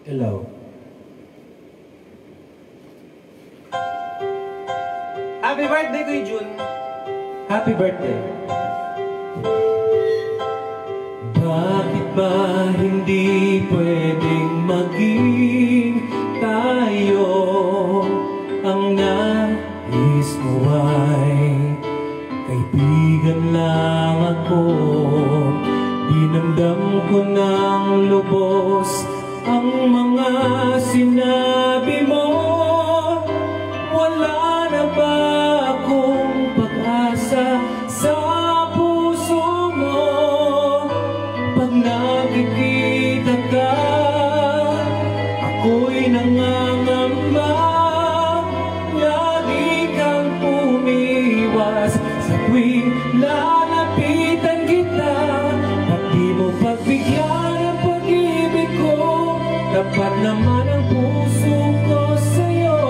Hello. Happy birthday, Kuya Jun! Happy birthday. Bakit ba hindi pwedeng maging tayo? Ang nais mo ay kaibigan lang ako. Dinamdam ko ng lubos ang mga sinabi mo. Wala na ba akong pag-asa sa puso mo? Pag nakikita ka, ako'y nangangamba. Lagi kang umiwas sa tuwing lalapitan kita. At di mo pagbigyan ang pag-ibig ko. Dapat naman ang puso ko sa'yo.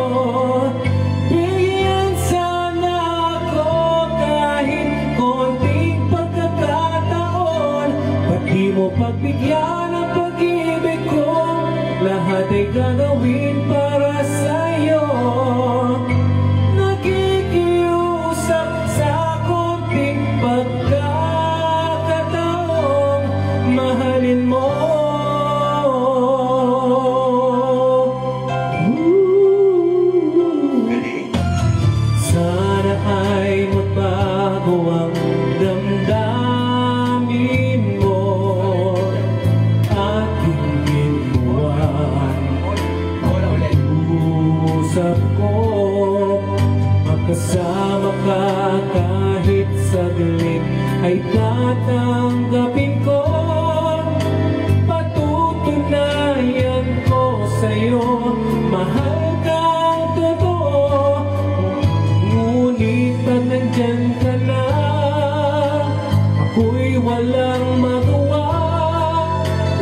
Bigyan sana ako kahit konting pagkakataon. Ba't di mo pagbigyan ang pag-ibig ko? Lahat ay gagawin para sa'yo. Nakikiusap sa konting pagkakataon. Mahalin mo. Sana ay magbago ang damdamin mo at hingimuan. Usap ko, magkasama ka kahit saglit ay tatanggapin ko. Patutunayan ko sa'yo, mahal kang totoo. Ngunit pag nandyan ka na, ako'y walang magawa.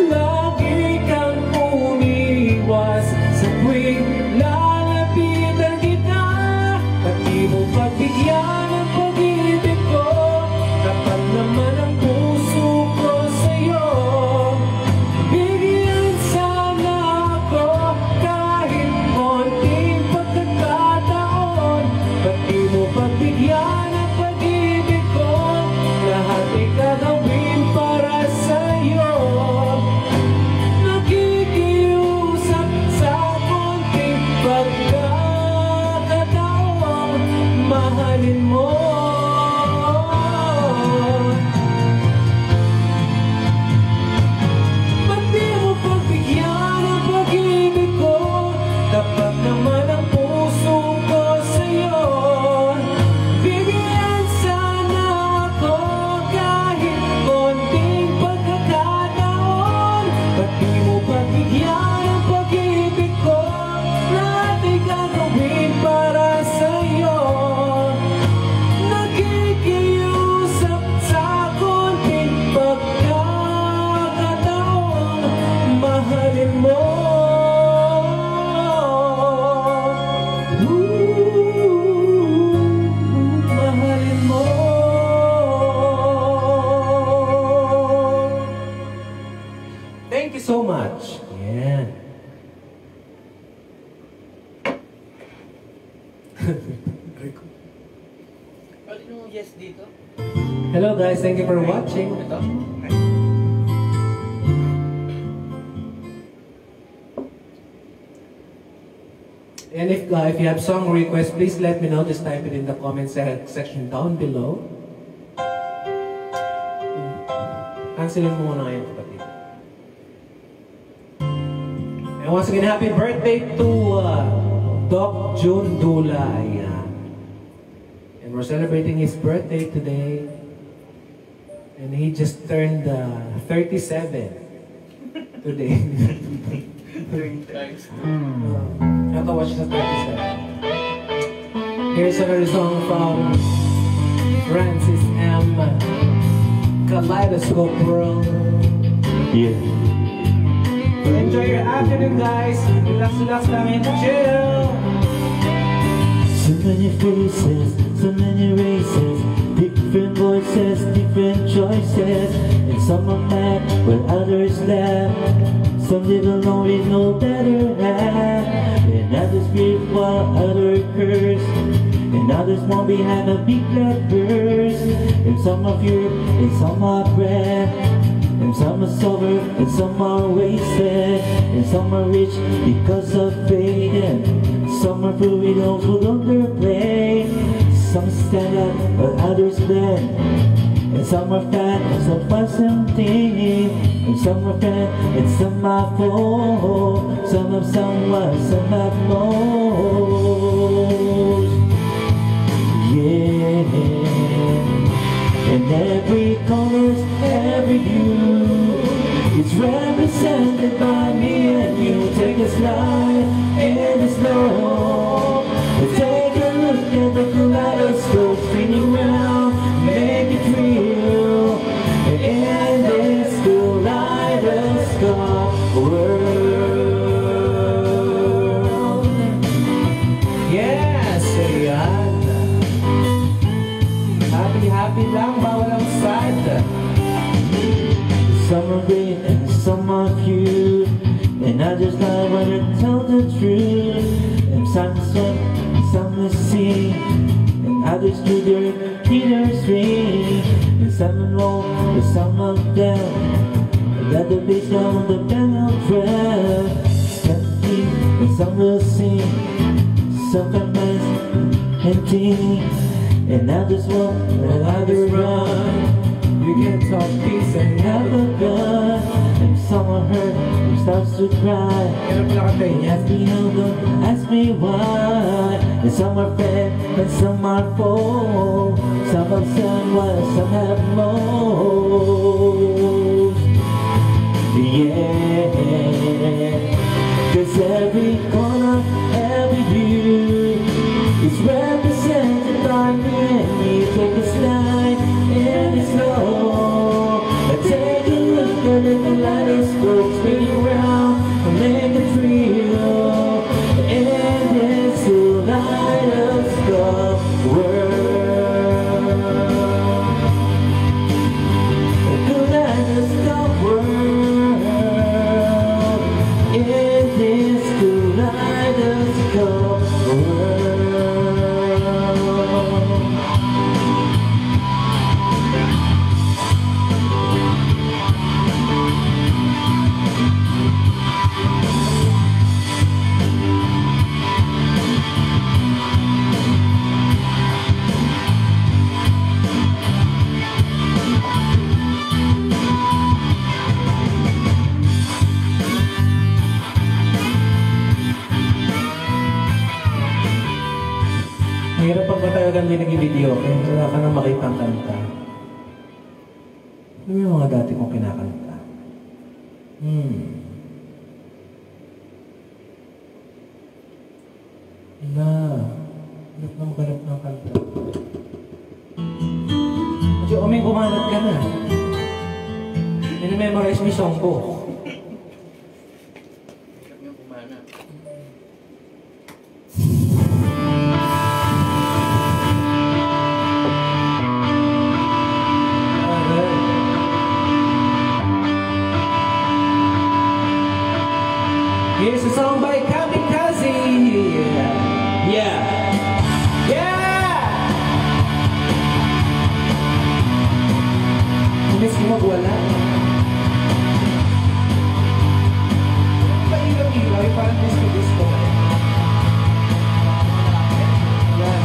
Lagi kang umiwas sa tuwing lalapitan kita. At di mo pagbigyan ang pag-ibig ko. Dapat naman ang puso ko sa'yo. Bigyan sana ako kahit konting pagkakataon. Ba't di mo pagbigyan ang pag-ibig ko? Lahat ay gagawin para sa'yo. Nakikiusap sa konting pagkakataon. Mahalin mo. Ba't di mo pagbigyan ang pag-ibig ko? Dapat naman ang puso ko sa'yo. Bigyan sana ako kahit konting pagkakataon. Ba't di mo pagbigyan ang pag-ibig ko? Lahat ay gagawin para sa'yo. Nakikiusap sa konting pagkakataon. Mahalin mo. Mahalin mo. Thank you so much. Yeah. Pwede nyo yes dito? Hello guys, thank you for watching. Ito? And if you have song requests, please let me know. Just type it in the comment section down below. Cancelin mo muna ngayon, kapatid. And once again, happy birthday to Doc June Dula. Ayan. And we're celebrating his birthday today. And he just turned 37 today. Thanks. You have to watch the 37. Here's another song from Francis M. Kaleidoscope World. Yeah. Enjoy your afternoon, guys. Relax lang and chill. So many faces, so many races, different voices, different choices, and Some are mad while others laugh. Some little know they know better half. And others breathe while others curse. And others want behind a big black verse. And some are pure and some are breath. And some are sober and some are wasted. And some are rich because of faith. And some are fluid those who don't play. Some stand up while others bend. And some are fat and some are something. And some are fat and some are full. Some have someone, some have most. Yeah. And every corner's every view is represented by me and you. Take a slide and it's slow. Take a look at the kaleidoscope spinning round, make it real. In this kaleidoscope world. Yes, ayan. Happy lang, bawal ang sad. Some are great and some are cute, and I just like when I tell the truth. And some swim, and some will sing, and others do their guitars ring. And some are low, and some are down, and got the bass down on the piano track. Some sing, and some will sing, some famous and ting, and others walk, and others run. You can talk peace and Have a gun, and someone hurt, who starts to cry. Kaya pala ka And ask me how, don't ask me why. And some are fed, and some are full. Some have someone, some have most. Yeah, 'cause every corner, every view is represented by me and you. Take a slide and it's slow. Take a look at the kaleidoscope spinning round and make it real. In this kaleidoscope world. Kaleidoscope world. In this kaleidoscope world. Mahirap pag matalagang dinig yung video, kaya wala ka nang makitang kanta. Ano yung mga dati kong kinakanta? Hanap na maghanap ng kanta. Medyo uming kumanap ka na. Minamemorize mo yung song ko. Kami kumana. Here's a song by Kamikaze. Yeah. Miss mo magwala. Pailaw-ilaw, yung parang disco-disco. Yan.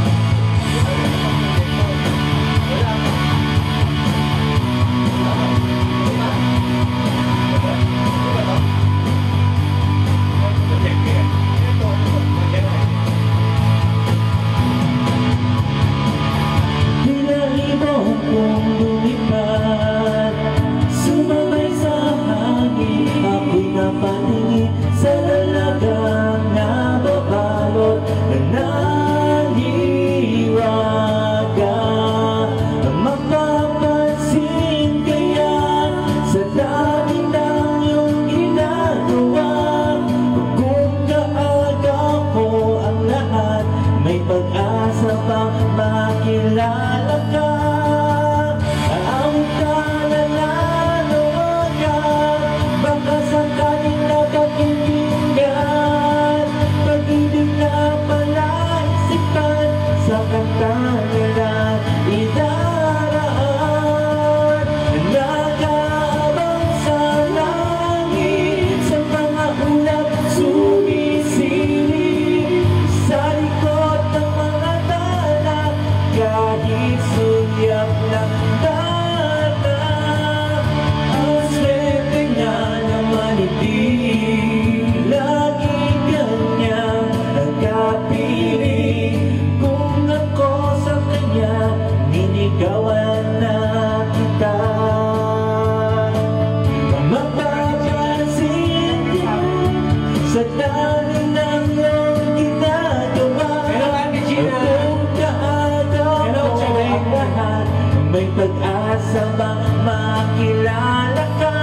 pag-asa bang makilala ka.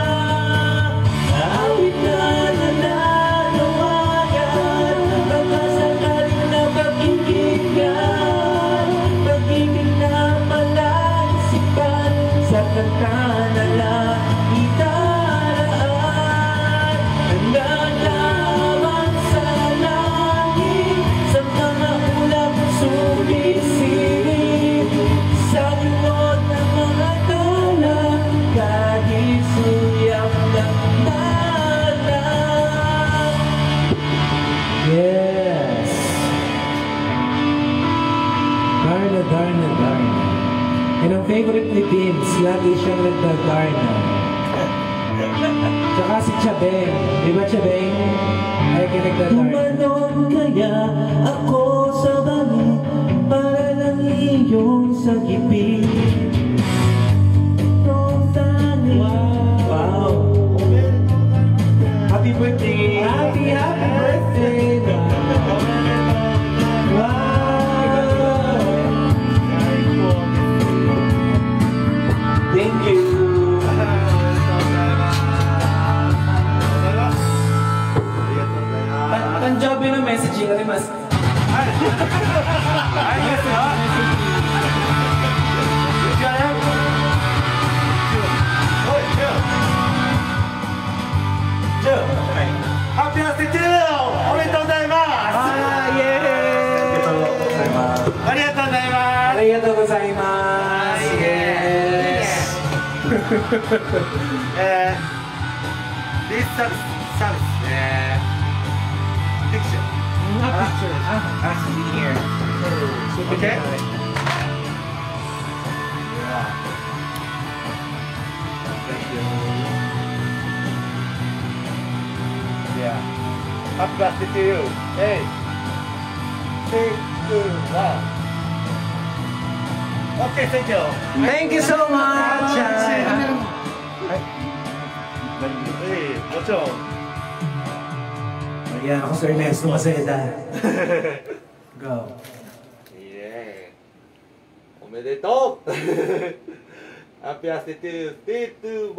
Awit na nananawagan, pagkasakaling na pag-ibigyan, pag-ibig na malasipan, sa kanta na lang itaraan. Nagdadamang sa langit, sa mga ulap sumisilip, sa likod ng mga tala, kahit suyap ng malam. Yes! Darna, Darna, Darna. And ang favorite ni Vince, lagi siyang nagda-Darna. Tsaka si Chabeng. Di ba Chabeng? Ay, kinagda-Darna. Tumalon kaya ako sa bangin para lang iyong sagipin. Wow! Happy birthday! Happy birthday! Wow! Thank you! Panjabi na messaging. Ano mas? Happy birthday to you! Omedetou gozaimasu! Arigatou gozaimasu! Arigatou gozaimasu! Yes! This service, picture. Picture. Actually here. Okay? Yeah. Thank you. Yeah. Happy birthday to you. Hey. 3, 2, 1. Okay, thank you. Thank you so much! Hey, what's up? Ayan, ako si Ernesto Maceda. Go. Yeah. Omedetou! Happy birthday to you. 3, 2,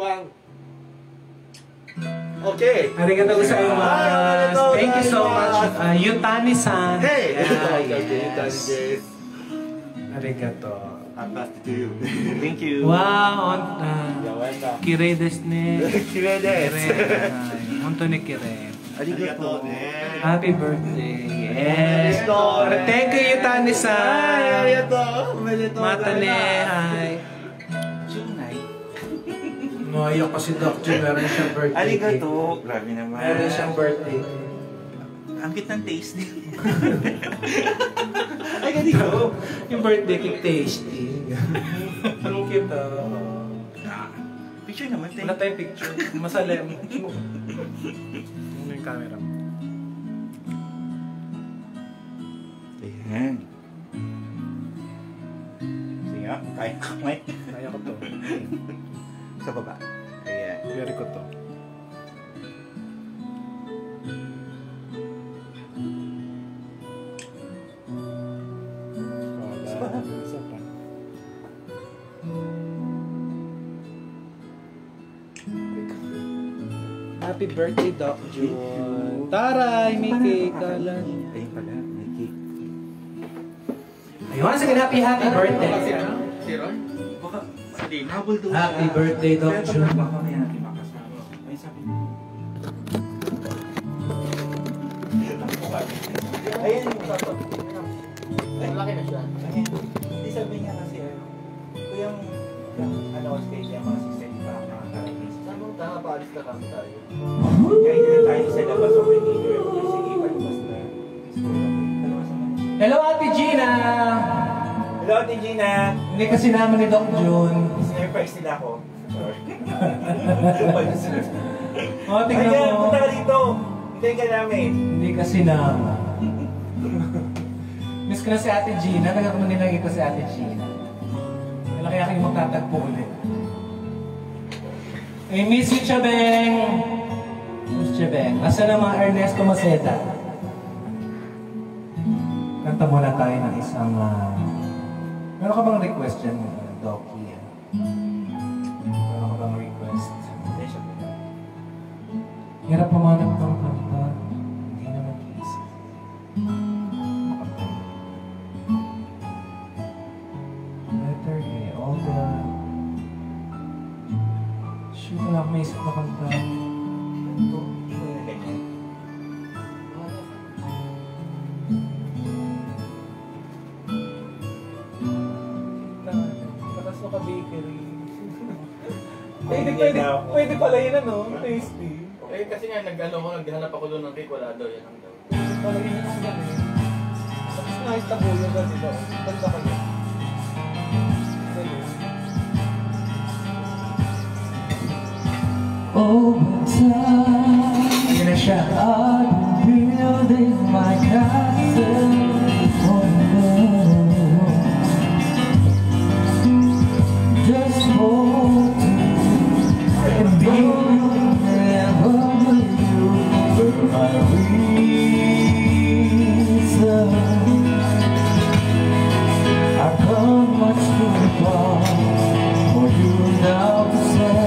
1. Okay. Arigatou gozaimasu. Thank you so much. Yutani-san. Hey! Yeah, Okay, yes. yes. Arigatou. Happy birthday to you. Thank you. Wow, You're welcome. 綺麗ですね。綺麗です。綺麗。はい本当に綺麗。ありがとうね。 Happy birthday. Yes. おめでとう。 Thank you, Yutani-san. ありがとう。おめでとうございます。 Mata ne. Hi. Noiyak kasi Doc Jun, meron siyang birthday. Arigato. Grabe naman. Meron siyang birthday. Ang cute ng taste din. Ay, ganito. Yung birthday cake tasty. Ang cute Picture naman tayo. Wala tayong picture. Masalim. Ano yung camera mo? Ayan. Sige nga. Kaya ko. Kaya ko to. Sa baba. Ayan. Very ko to. Isa pa. Happy birthday, Doc Jun. Taray, may cake. Kalan. Ayun pala. May cake. Ayun, once again, happy birthday. Si Ron? Baka. Habol doon Happy birthday, Doc Jun. Baka may natin makasama. Ay, sabi mo. Ayan yung tato. Malaki na siya. Ayan. Hindi sabi niya kasi yung ano ko stage yung mga sistem pa mga karagis. Saan mo nakapaalis na kami tayo? Kaya hindi na tayo sa labas of the leader. Sige, palabas na. Palabas naman. Hello, Ate Gina! Hello, Ate Gina! Hindi kasi naman ni Doc Jun. Sinurprise nila ako. Sorry. O, tingnan Ayan, mo. punta ka dito! Hintayin ka namin. Hindi kasi naman. Miss ko na si Ate Gina. Nagkakaman din nakita si Ate Gina. Kailan kaya kayo magtatagpo ulit? I miss you, Chabeng! Miss Chabeng. Asa na mga Ernesto Maceda? Kanta muna tayo ng isang... Meron ka bang request dyan, Doc? Hirap pumanap ng kanta. Hindi na mag-iisip. Letter A, all the... Shoot, wala akong maisip na kanta. Ito, hindi ko na ganyan. Patas mo ka bakery. Pwede Pwede pala yun ano, tasty. Eh, kasi nga, naghanap ako doon ng cake, wala daw, yan ang daw. Palagay niya ng gano'n. Tapos nakitabuyan ka nila. Ganda ka niya. Over time, Ayun na siya. I've been building my castle on love. Just hold and be never you my reason. I've come much too far for you now to say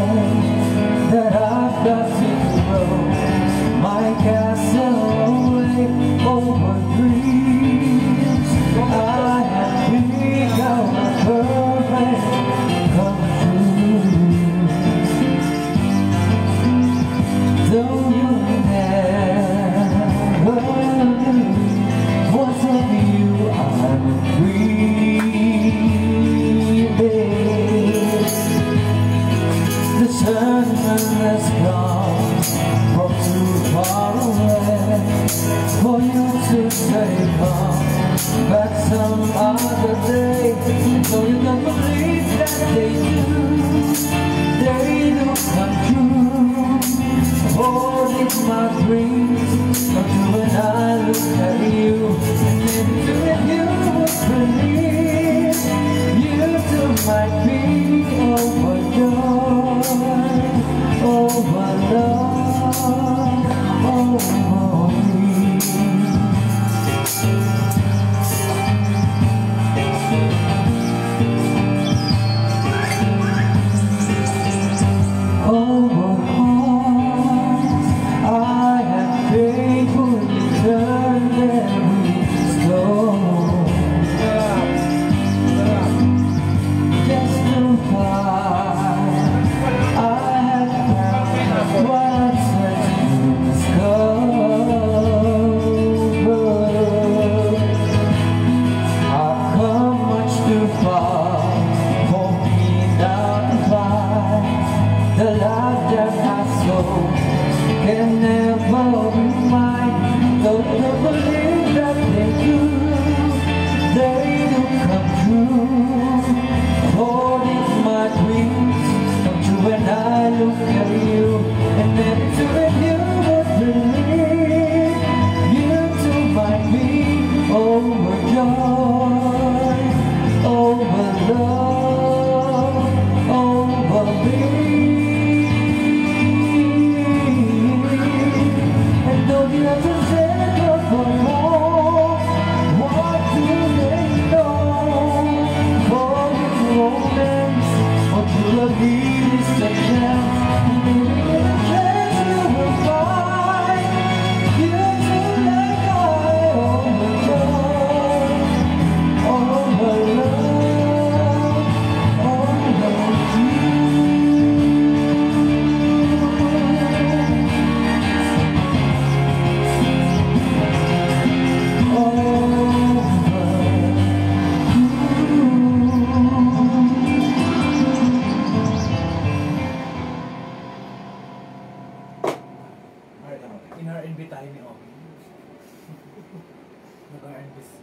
that I've got to throw my castle away over dreams I have become a perfect come true. Though you never knew what's of you I'm dreaming. The sun has gone from too far away for you to say come back some other day. So you can believe that they do come true. Holding my dreams until when I look at you, and maybe when you would believe you too might be overjoyed, over love, over me. Over hearts I have faithfully turned every stone. Justified, I have found what I'm set to discover. I've come much too far for me now to find the life that I sold can never be mine. Don't you believe that they do come true. Holding my dreams come true when I look at you, and then to when you would believe you too might be overjoyed, over love, over me. And though you have to settle for more, what do they know? For this romance, what you will be is a chance. Maybe in a chance you will find you too like I overjoyed, over love, over you. In R&B tayo ni Oki. Nag-R&B siya.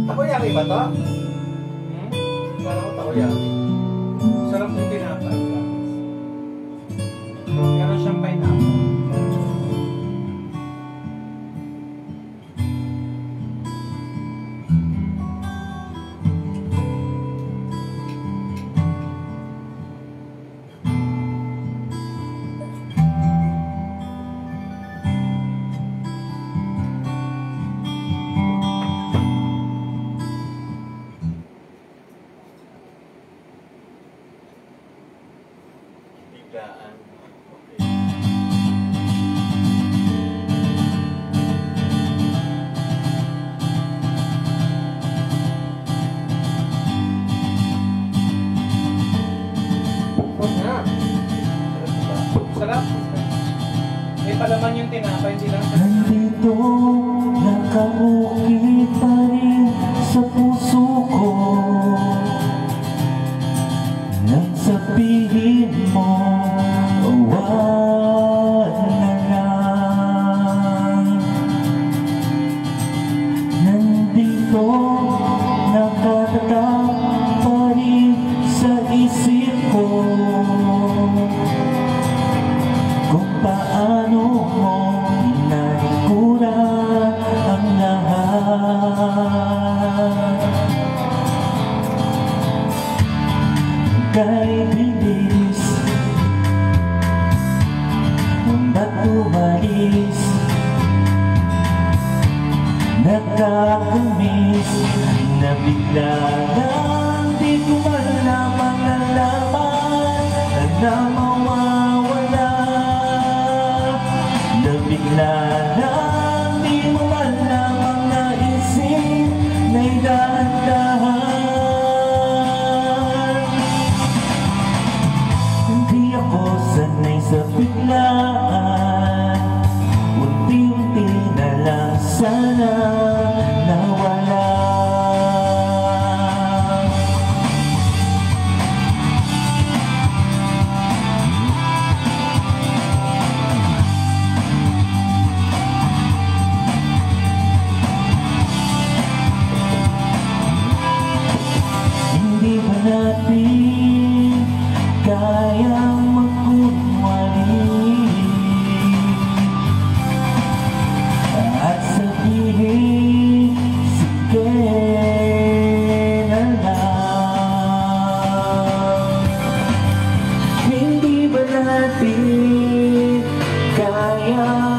Takoyaki ba to? Kala ko takoyaki. Sarap yung tinapay. Meron siyang pineapple. Daan. Sarap ba? Sarap. May palaman yung tinapay, hindi lang siya. Nandito, nakaukit pa rin sa puso ko. Nang sabihin mo, wag na lang. Nandito, nakatatak pa rin sa isip ko kung paano mo nalikuran ang lahat. Kay bilis, ba't umalis? Nakakamiss na bigla lang di ko malamang nalaman na mawawala. Na bigla lang di mo malamang naisip na idahan-dahan. Hindi ako sanay sa biglaan, unti-unti na lang sana nawala. Hindi ba natin kayang magkunwari at sabihin sige na lang? Hindi ba natin kayang